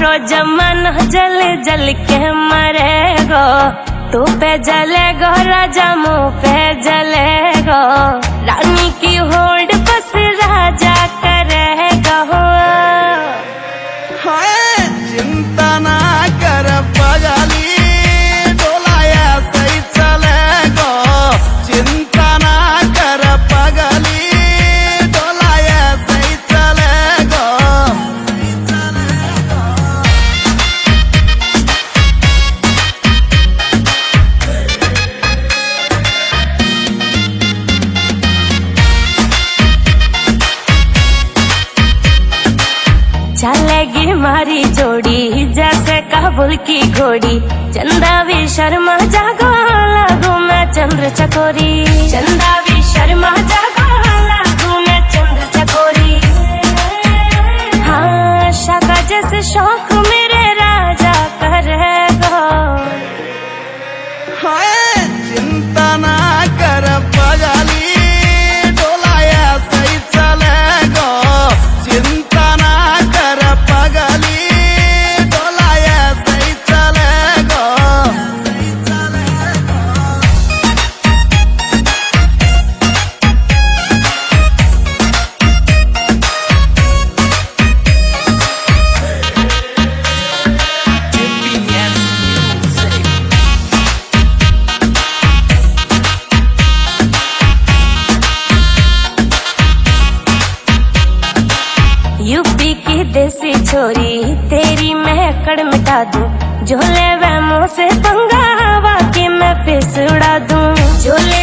सारो जमाना जल जल के मरेगो। तू पे जलेगो राजा मुँह पे जलेगो। रानी की होड़ बस राजा करेगा। चिंता ना कर पगली, डोलाया सही चलेगो। चिंता ना कर पगली, डोलाया सही चलेगो। चलेगी मारी जोड़ी जैसे काबुल की घोड़ी। चंदा भी शर्मा जागो लागू मैं चंद्र चकोरी। चंदा भी शर्मा जागो लागू मैं चंद्र चकोरी। हाँ शाका जैसे शौक मेरे राजा करेगा। चिंता ना कर पगली, डोलाया सही चलेगो। चिंता ना कर पगली, डोलाया सही चलेगो। यूपी की देसी छोरी तेरी मैं अकड़ मिटा दूं। झोले वह मुँह से पंगा वाकई मैं पिस उड़ा दूं। झोले